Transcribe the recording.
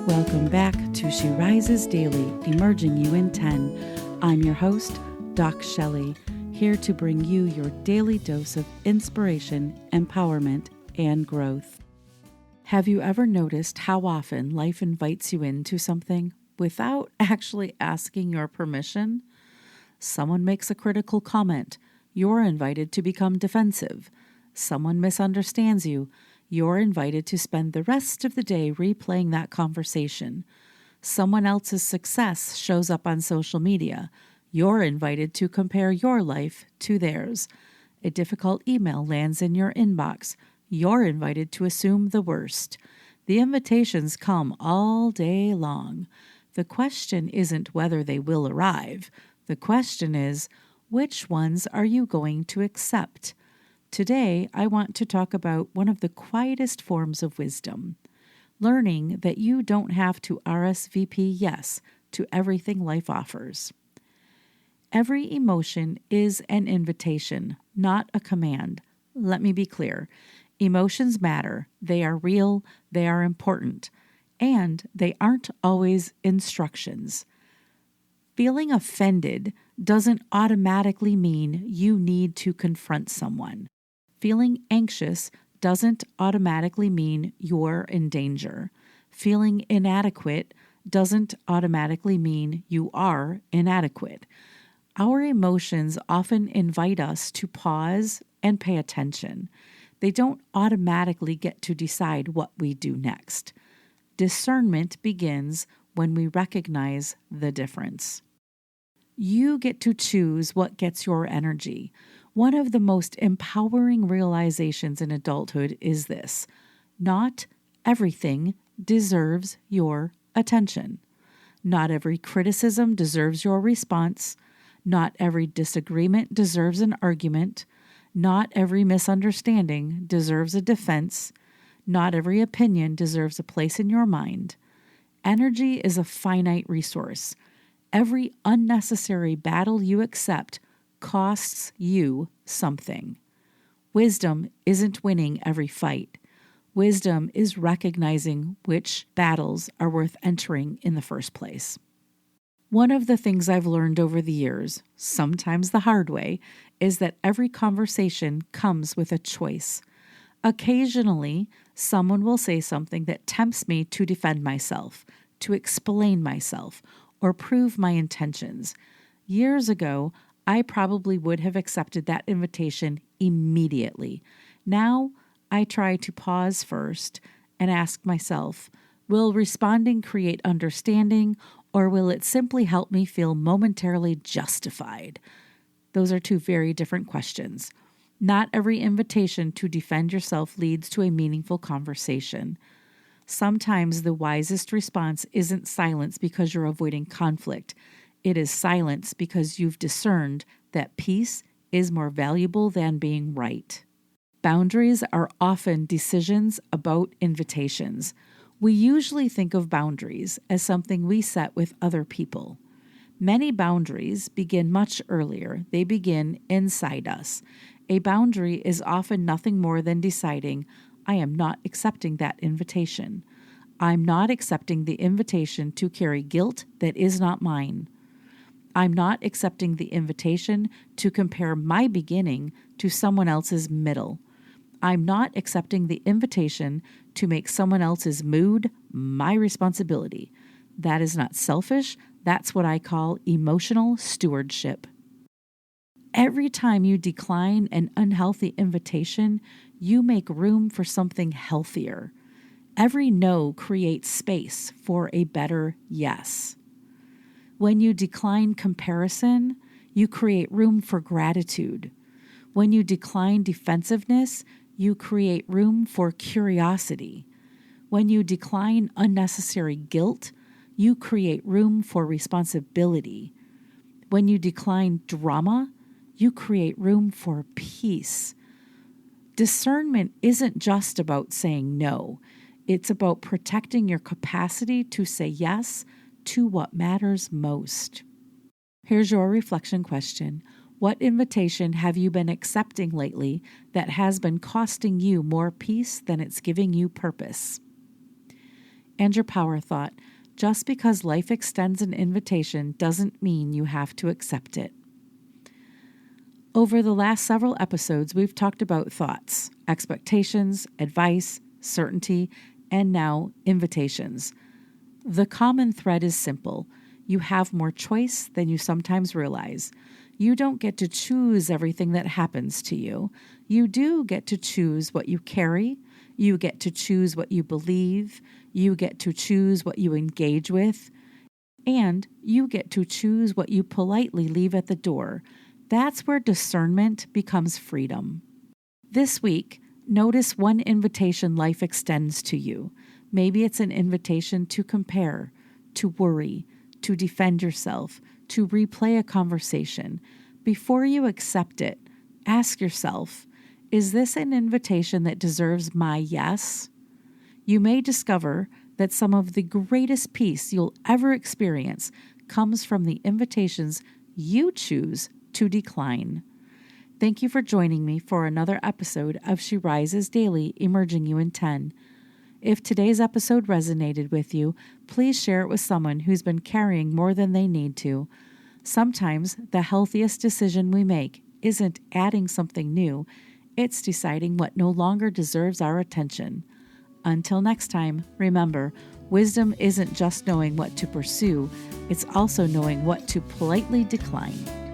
Welcome back to She Rises Daily, Emerging You in 10. I'm your host, Doc Shelley, here to bring you your daily dose of inspiration, empowerment, and growth. Have you ever noticed how often life invites you into something without actually asking your permission? Someone makes a critical comment, you're invited to become defensive. Someone misunderstands you, you're invited to spend the rest of the day replaying that conversation. Someone else's success shows up on social media. You're invited to compare your life to theirs. A difficult email lands in your inbox. You're invited to assume the worst. The invitations come all day long. The question isn't whether they will arrive. The question is, which ones are you going to accept? Today, I want to talk about one of the quietest forms of wisdom, learning that you don't have to RSVP yes to everything life offers. Every emotion is an invitation, not a command. Let me be clear. Emotions matter. They are real, they are important, and they aren't always instructions. Feeling offended doesn't automatically mean you need to confront someone. Feeling anxious doesn't automatically mean you're in danger. Feeling inadequate doesn't automatically mean you are inadequate. Our emotions often invite us to pause and pay attention. They don't automatically get to decide what we do next. Discernment begins when we recognize the difference. You get to choose what gets your energy. One of the most empowering realizations in adulthood is this: not everything deserves your attention. Not every criticism deserves your response. Not every disagreement deserves an argument. Not every misunderstanding deserves a defense. Not every opinion deserves a place in your mind. Energy is a finite resource. Every unnecessary battle you accept costs you something. Wisdom isn't winning every fight. Wisdom is recognizing which battles are worth entering in the first place. One of the things I've learned over the years, sometimes the hard way, is that every conversation comes with a choice. Occasionally, someone will say something that tempts me to defend myself, to explain myself, or prove my intentions. Years ago, I probably would have accepted that invitation immediately. Now, I try to pause first and ask myself, will responding create understanding, or will it simply help me feel momentarily justified? Those are two very different questions. Not every invitation to defend yourself leads to a meaningful conversation. Sometimes the wisest response isn't silence because you're avoiding conflict. It is silence because you've discerned that peace is more valuable than being right. Boundaries are often decisions about invitations. We usually think of boundaries as something we set with other people. Many boundaries begin much earlier. They begin inside us. A boundary is often nothing more than deciding, I am not accepting that invitation. I'm not accepting the invitation to carry guilt that is not mine. I'm not accepting the invitation to compare my beginning to someone else's middle. I'm not accepting the invitation to make someone else's mood my responsibility. That is not selfish. That's what I call emotional stewardship. Every time you decline an unhealthy invitation, you make room for something healthier. Every no creates space for a better yes. When you decline comparison, you create room for gratitude. When you decline defensiveness, you create room for curiosity. When you decline unnecessary guilt, you create room for responsibility. When you decline drama, you create room for peace. Discernment isn't just about saying no. It's about protecting your capacity to say yes to what matters most. Here's your reflection question. What invitation have you been accepting lately that has been costing you more peace than it's giving you purpose? And your power thought: just because life extends an invitation doesn't mean you have to accept it. Over the last several episodes, we've talked about thoughts, expectations, advice, certainty, and now invitations. The common thread is simple. You have more choice than you sometimes realize. You don't get to choose everything that happens to you. You do get to choose what you carry. You get to choose what you believe. You get to choose what you engage with. And you get to choose what you politely leave at the door. That's where discernment becomes freedom. This week, notice one invitation life extends to you. Maybe it's an invitation to compare, to worry, to defend yourself, to replay a conversation. Before you accept it, ask yourself, is this an invitation that deserves my yes? You may discover that some of the greatest peace you'll ever experience comes from the invitations you choose to decline. Thank you for joining me for another episode of She Rises Daily, Emerging You in 10. If today's episode resonated with you, please share it with someone who's been carrying more than they need to. Sometimes the healthiest decision we make isn't adding something new, it's deciding what no longer deserves our attention. Until next time, remember, wisdom isn't just knowing what to pursue, it's also knowing what to politely decline.